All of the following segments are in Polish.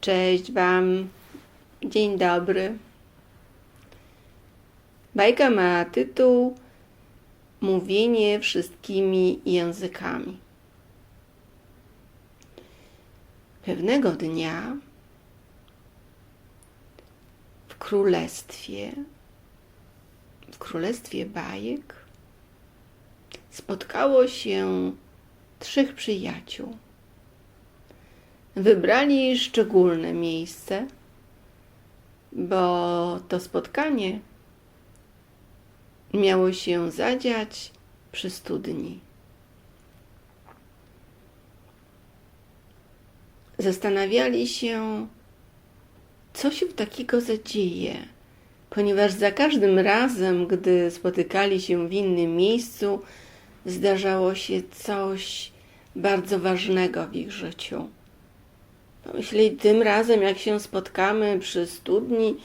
Cześć Wam, dzień dobry. Bajka ma tytuł Mówienie wszystkimi językami. Pewnego dnia w królestwie bajek spotkało się 3 przyjaciół. Wybrali szczególne miejsce, bo to spotkanie miało się zadziać przy studni. Zastanawiali się, co się takiego zadzieje, ponieważ za każdym razem, gdy spotykali się w innym miejscu, zdarzało się coś bardzo ważnego w ich życiu. Pomyśleli, tym razem, jak się spotkamy przy studni,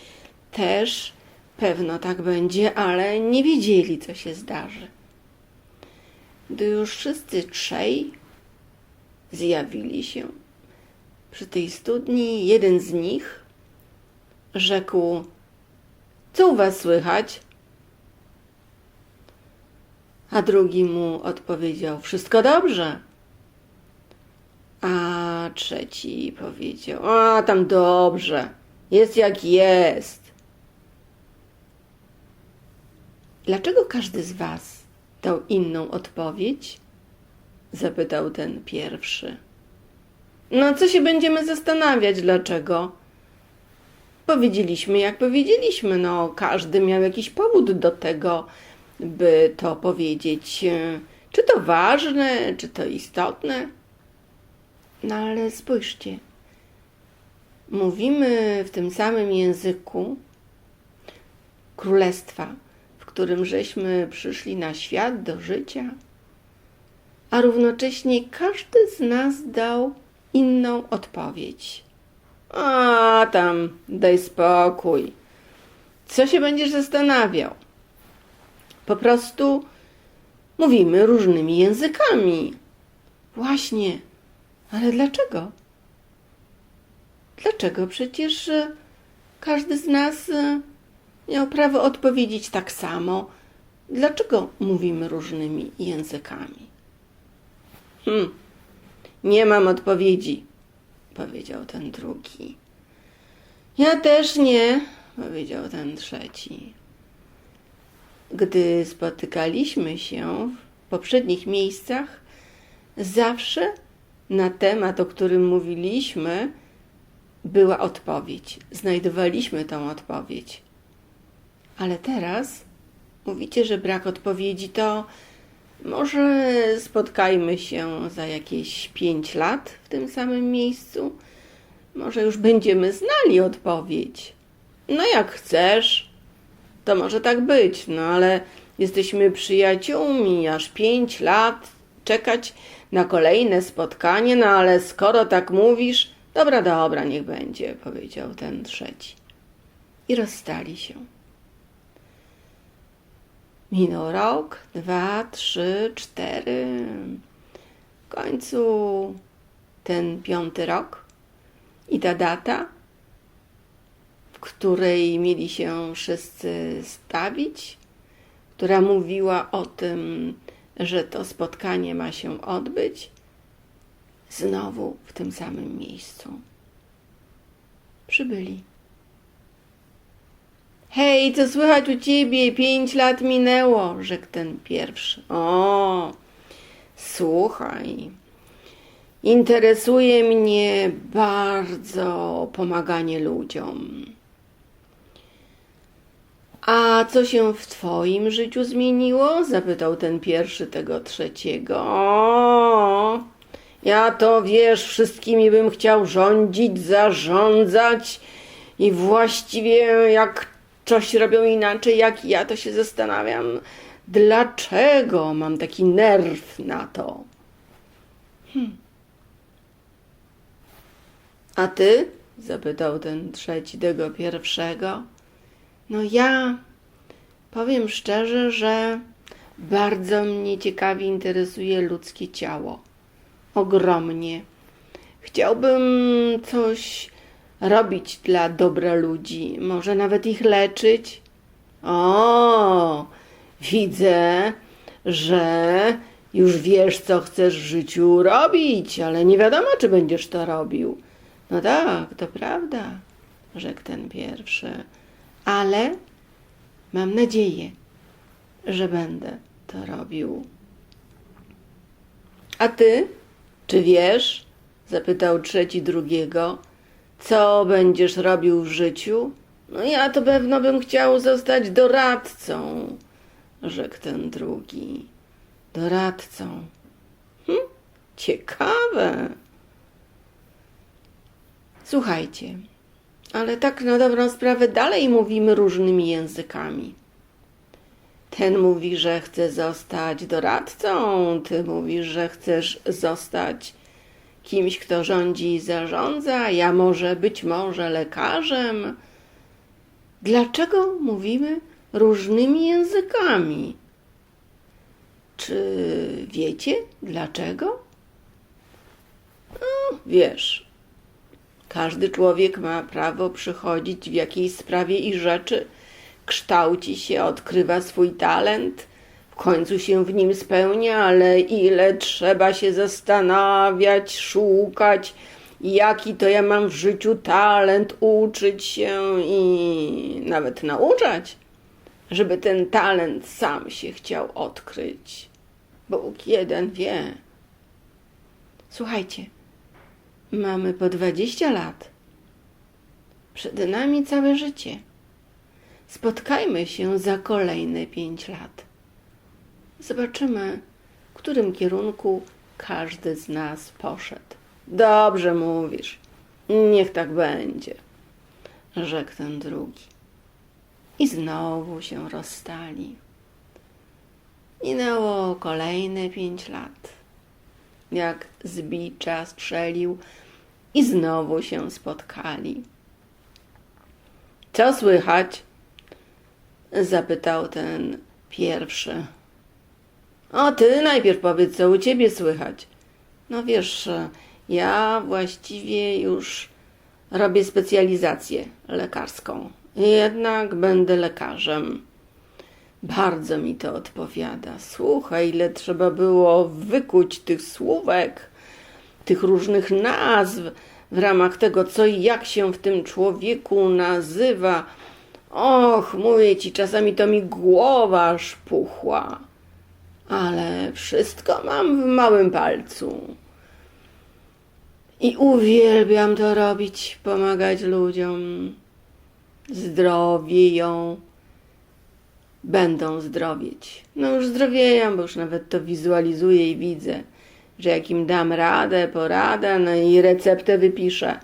też pewno tak będzie, ale nie wiedzieli, co się zdarzy. Gdy już wszyscy 3 zjawili się przy tej studni, jeden z nich rzekł: co u was słychać? A drugi mu odpowiedział: wszystko dobrze. A trzeci powiedział: a tam dobrze, jest jak jest. Dlaczego każdy z was dał inną odpowiedź? Zapytał ten pierwszy. No co się będziemy zastanawiać, dlaczego? Powiedzieliśmy, jak powiedzieliśmy. No, każdy miał jakiś powód do tego, by to powiedzieć. Czy to ważne, czy to istotne? No ale spójrzcie, mówimy w tym samym języku królestwa, w którym żeśmy przyszli na świat do życia, a równocześnie każdy z nas dał inną odpowiedź. A tam, daj spokój. Co się będziesz zastanawiał? Po prostu mówimy różnymi językami. Właśnie. Ale dlaczego? Dlaczego? Przecież każdy z nas miał prawo odpowiedzieć tak samo. Dlaczego mówimy różnymi językami? Nie mam odpowiedzi, powiedział ten drugi. Ja też nie, powiedział ten trzeci. Gdy spotykaliśmy się w poprzednich miejscach, zawsze na temat, o którym mówiliśmy, była odpowiedź. Znajdowaliśmy tą odpowiedź. Ale teraz mówicie, że brak odpowiedzi, to może spotkajmy się za jakieś 5 lat w tym samym miejscu. Może już będziemy znali odpowiedź. No jak chcesz, to może tak być, no ale jesteśmy przyjaciółmi, aż 5 lat czekać na kolejne spotkanie, no ale skoro tak mówisz, dobra, niech będzie, powiedział ten trzeci. I rozstali się. Minął rok, 2, 3, 4. W końcu ten 5. rok i ta data, w której mieli się wszyscy stawić, która mówiła o tym, że to spotkanie ma się odbyć, znowu w tym samym miejscu. Przybyli. Hej, co słychać u ciebie? 5 lat minęło, rzekł ten pierwszy. O, słuchaj, interesuje mnie bardzo pomaganie ludziom. A co się w twoim życiu zmieniło? Zapytał ten pierwszy tego trzeciego. O, ja to wiesz, wszystkimi bym chciał rządzić, zarządzać i właściwie jak coś robią inaczej jak ja, to się zastanawiam, dlaczego mam taki nerw na to. A ty? Zapytał ten trzeci tego pierwszego. No ja powiem szczerze, że bardzo mnie ciekawie interesuje ludzkie ciało. Ogromnie. Chciałbym coś robić dla dobra ludzi, może nawet ich leczyć. O, widzę, że już wiesz, co chcesz w życiu robić, ale nie wiadomo, czy będziesz to robił. No tak, to prawda, rzekł ten pierwszy, ale mam nadzieję, że będę to robił. A ty, czy wiesz, zapytał trzeci drugiego, co będziesz robił w życiu? No ja to pewno bym chciał zostać doradcą, rzekł ten drugi. Doradcą. Ciekawe. Słuchajcie, ale tak na dobrą sprawę dalej mówimy różnymi językami. Ten mówi, że chce zostać doradcą, ty mówisz, że chcesz zostać kimś, kto rządzi i zarządza, ja być może lekarzem. Dlaczego mówimy różnymi językami? Czy wiecie dlaczego? No, wiesz, każdy człowiek ma prawo przychodzić w jakiejś sprawie i rzeczy, kształci się, odkrywa swój talent, w końcu się w nim spełnia, ale ile trzeba się zastanawiać, szukać, jaki to ja mam w życiu talent, uczyć się i nawet nauczać, żeby ten talent sam się chciał odkryć. Bóg jeden wie. Słuchajcie, mamy po 20 lat. Przed nami całe życie. Spotkajmy się za kolejne 5 lat. Zobaczymy, w którym kierunku każdy z nas poszedł. Dobrze mówisz. Niech tak będzie, rzekł ten drugi. I znowu się rozstali. Minęło kolejne 5 lat. Jak z bicza strzelił i znowu się spotkali. Co słychać? Zapytał ten pierwszy. O, ty najpierw powiedz, co u ciebie słychać. No wiesz, ja właściwie już robię specjalizację lekarską. Jednak będę lekarzem. Bardzo mi to odpowiada. Słuchaj, ile trzeba było wykuć tych słówek, tych różnych nazw w ramach tego, co i jak się w tym człowieku nazywa. Och, mówię ci, czasami to mi głowa aż puchła. Ale wszystko mam w małym palcu. I uwielbiam to robić, pomagać ludziom. Zdrowieją. Będą zdrowieć. No już zdrowieją, bo już nawet to wizualizuję i widzę, że jak im dam radę, poradę, no i receptę wypiszę,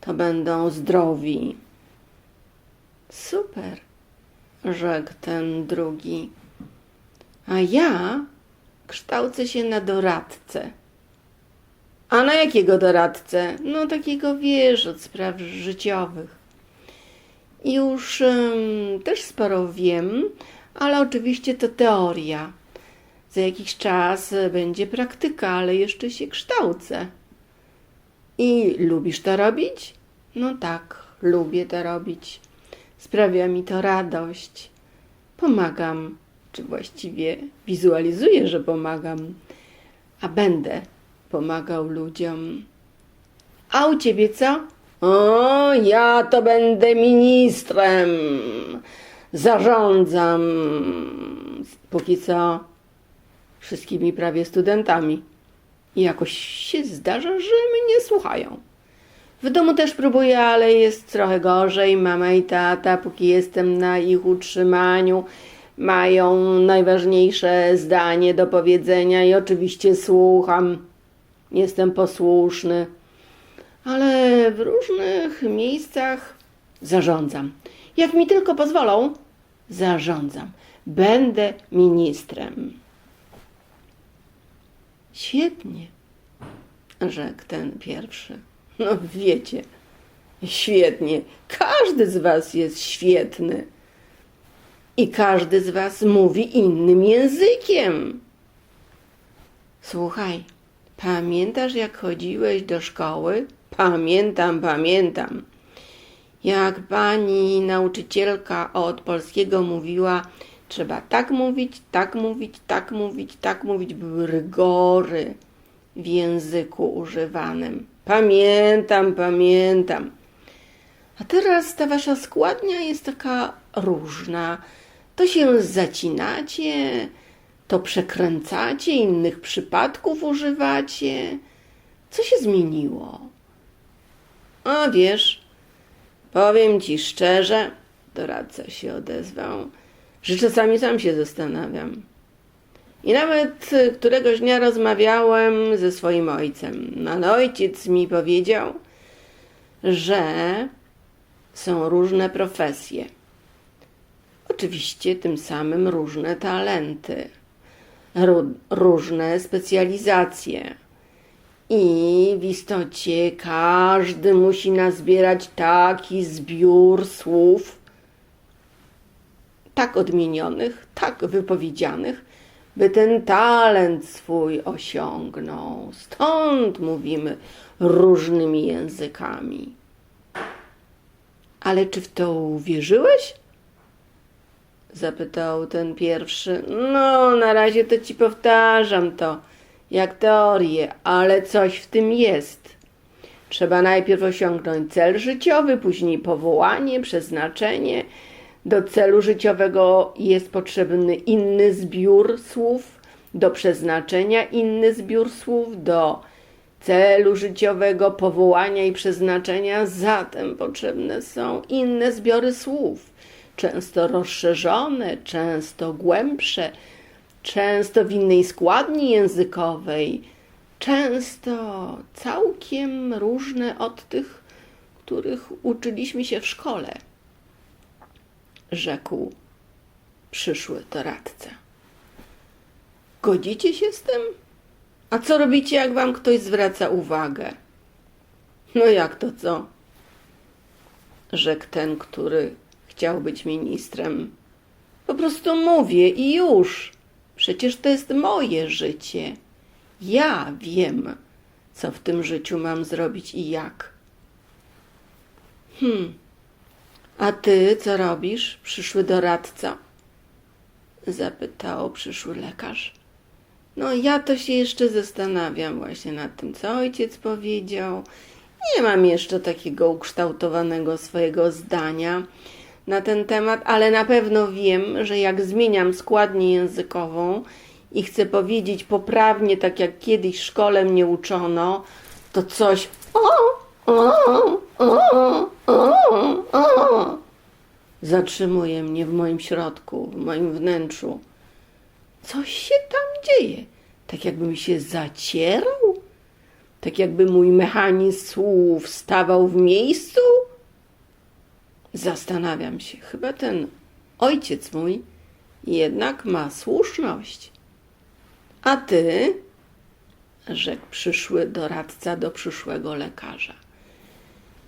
to będą zdrowi. Super, rzekł ten drugi. A ja kształcę się na doradcę. A na jakiego doradcę? No takiego, wiesz, od spraw życiowych. Już też sporo wiem, ale oczywiście to teoria. Za jakiś czas będzie praktyka, ale jeszcze się kształcę. I lubisz to robić? No tak, lubię to robić. Sprawia mi to radość. Pomagam, czy właściwie wizualizuję, że pomagam, a będę pomagał ludziom. A u ciebie co? O, ja to będę ministrem. Zarządzam póki co wszystkimi prawie studentami. I jakoś się zdarza, że mnie słuchają. W domu też próbuję, ale jest trochę gorzej. Mama i tata, póki jestem na ich utrzymaniu, mają najważniejsze zdanie do powiedzenia i oczywiście słucham. Jestem posłuszny. Ale w różnych miejscach zarządzam. Jak mi tylko pozwolą, zarządzam. Będę ministrem. Świetnie, rzekł ten pierwszy. No wiecie, świetnie. Każdy z was jest świetny. I każdy z was mówi innym językiem. Słuchaj, pamiętasz jak chodziłeś do szkoły? Pamiętam. Jak pani nauczycielka od polskiego mówiła, trzeba tak mówić, tak mówić, tak mówić, tak mówić. Były rygory w języku używanym. Pamiętam. A teraz ta wasza składnia jest taka różna. To się zacinacie, to przekręcacie, innych przypadków używacie. Co się zmieniło? A wiesz, powiem ci szczerze, doradca się odezwał, że czasami sam się zastanawiam. I nawet któregoś dnia rozmawiałem ze swoim ojcem. No, ojciec mi powiedział, że są różne profesje. Oczywiście tym samym różne talenty, różne specjalizacje. I w istocie każdy musi nazbierać taki zbiór słów, tak odmienionych, tak wypowiedzianych, by ten talent swój osiągnął. Stąd mówimy różnymi językami. Ale czy w to uwierzyłeś? Zapytał ten pierwszy. No, na razie to ci powtarzam to, jak teorię, ale coś w tym jest. Trzeba najpierw osiągnąć cel życiowy, później powołanie, przeznaczenie. Do celu życiowego jest potrzebny inny zbiór słów, do przeznaczenia inny zbiór słów, do celu życiowego, powołania i przeznaczenia, zatem potrzebne są inne zbiory słów, często rozszerzone, często głębsze, często w innej składni językowej, często całkiem różne od tych, których uczyliśmy się w szkole, rzekł przyszły doradca. Godzicie się z tym? A co robicie, jak wam ktoś zwraca uwagę? No jak to co? Rzekł ten, który chciał być ministrem. Po prostu mówię i już. Przecież to jest moje życie. Ja wiem, co w tym życiu mam zrobić i jak. A ty co robisz, przyszły doradco? Zapytał przyszły lekarz. No ja to się jeszcze zastanawiam właśnie nad tym, co ojciec powiedział. Nie mam jeszcze takiego ukształtowanego swojego zdania na ten temat, ale na pewno wiem, że jak zmieniam składnię językową i chcę powiedzieć poprawnie, tak jak kiedyś w szkole mnie uczono, to coś zatrzymuje mnie w moim środku, w moim wnętrzu. Coś się tam dzieje, tak jakbym się zacierał, tak jakby mój mechanizm słów stawał w miejscu. Zastanawiam się, chyba ten ojciec mój jednak ma słuszność. A ty, rzekł przyszły doradca do przyszłego lekarza.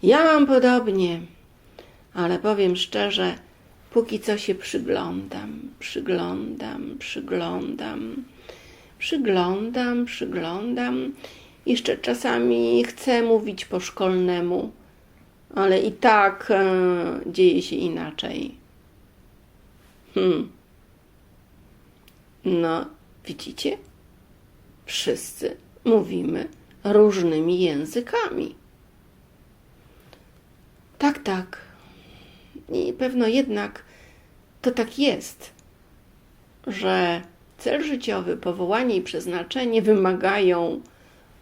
Ja mam podobnie, ale powiem szczerze, póki co się przyglądam. Jeszcze czasami chcę mówić po szkolnemu, ale i tak dzieje się inaczej. No, widzicie? Wszyscy mówimy różnymi językami. Tak. I pewno jednak to tak jest, że cel życiowy, powołanie i przeznaczenie wymagają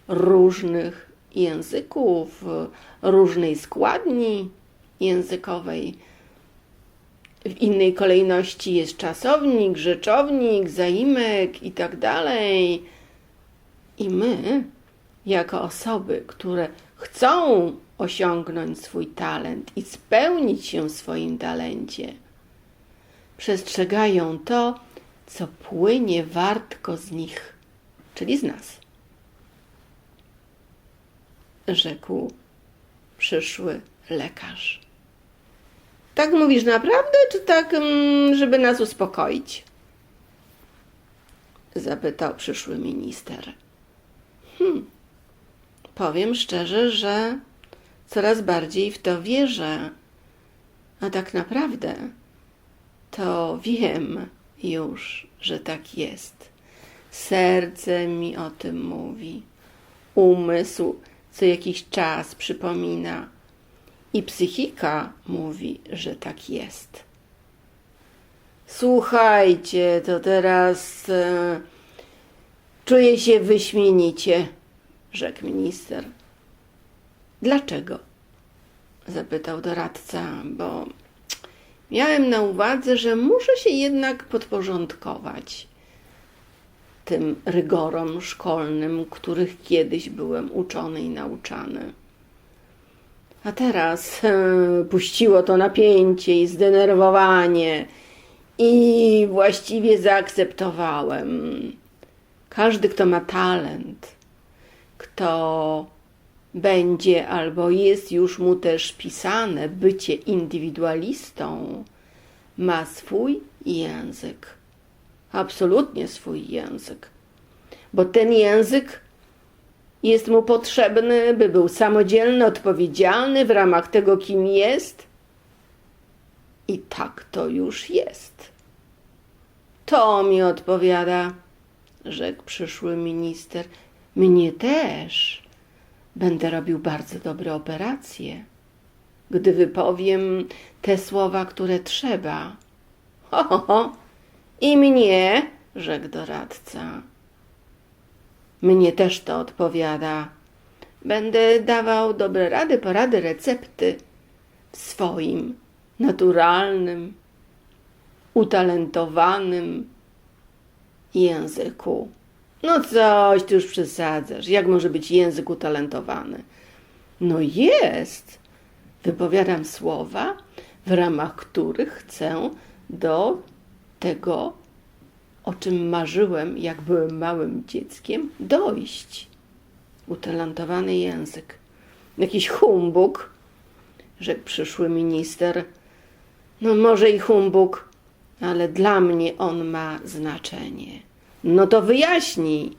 różnych języków, różnej składni językowej. W innej kolejności jest czasownik, rzeczownik, zaimek i tak dalej. I my, jako osoby, które chcą osiągnąć swój talent i spełnić się w swoim talencie, przestrzegają to, co płynie wartko z nich, czyli z nas. Rzekł przyszły lekarz. Tak mówisz naprawdę, czy tak, żeby nas uspokoić? Zapytał przyszły minister. Powiem szczerze, że coraz bardziej w to wierzę, A tak naprawdę to wiem już, że tak jest. Serce mi o tym mówi. Umysł co jakiś czas przypomina. I psychika mówi, że tak jest. Słuchajcie, to teraz czuję się wyśmienicie, rzekł minister. Dlaczego? Zapytał doradca, bo miałem na uwadze, że muszę się jednak podporządkować tym rygorom szkolnym, których kiedyś byłem uczony i nauczany. A teraz puściło to napięcie i zdenerwowanie i właściwie zaakceptowałem. Każdy, kto ma talent, kto będzie albo jest już mu też pisane bycie indywidualistą, ma swój język. Absolutnie swój język. Bo ten język jest mu potrzebny, by był samodzielny, odpowiedzialny w ramach tego, kim jest. I tak to już jest. To mi odpowiada, rzekł przyszły minister. Mnie też. Będę robił bardzo dobre operacje, gdy wypowiem te słowa, które trzeba. Ho, ho, ho. I mnie, rzekł doradca. Mnie też to odpowiada. Będę dawał dobre rady, porady, recepty w swoim naturalnym, utalentowanym języku. No coś, ty już przesadzasz. Jak może być język utalentowany? No jest. Wypowiadam słowa, w ramach których chcę do tego, o czym marzyłem, jak byłem małym dzieckiem, dojść. Utalentowany język. Jakiś humbug, rzekł przyszły minister. No może i humbug, ale dla mnie on ma znaczenie. No to wyjaśnij.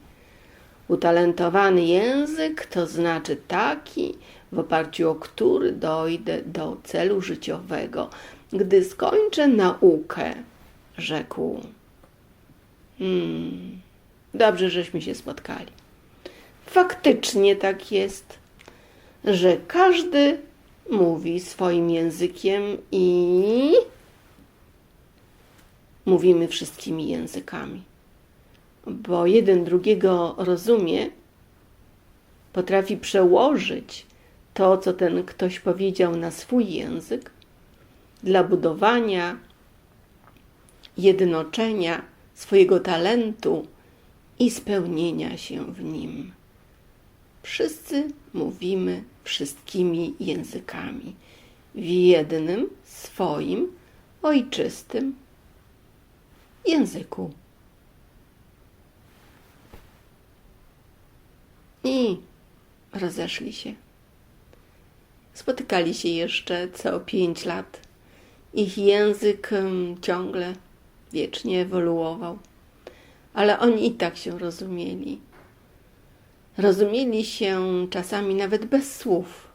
Utalentowany język to znaczy taki, w oparciu o który dojdę do celu życiowego, gdy skończę naukę, rzekł. Dobrze, żeśmy się spotkali. Faktycznie tak jest, że każdy mówi swoim językiem i mówimy wszystkimi językami. Bo jeden drugiego rozumie, potrafi przełożyć to, co ten ktoś powiedział, na swój język dla budowania, jednoczenia swojego talentu i spełnienia się w nim. Wszyscy mówimy wszystkimi językami w jednym swoim ojczystym języku. I rozeszli się. Spotykali się jeszcze co 5 lat. Ich język ciągle, wiecznie ewoluował. Ale oni i tak się rozumieli. Rozumieli się czasami nawet bez słów.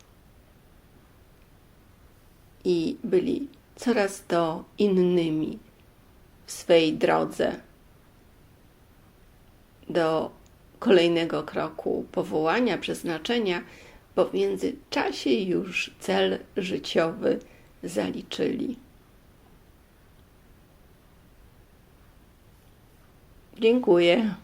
I byli coraz to innymi w swej drodze do kolejnego kroku powołania, przeznaczenia, bo w międzyczasie już cel życiowy zaliczyli. Dziękuję.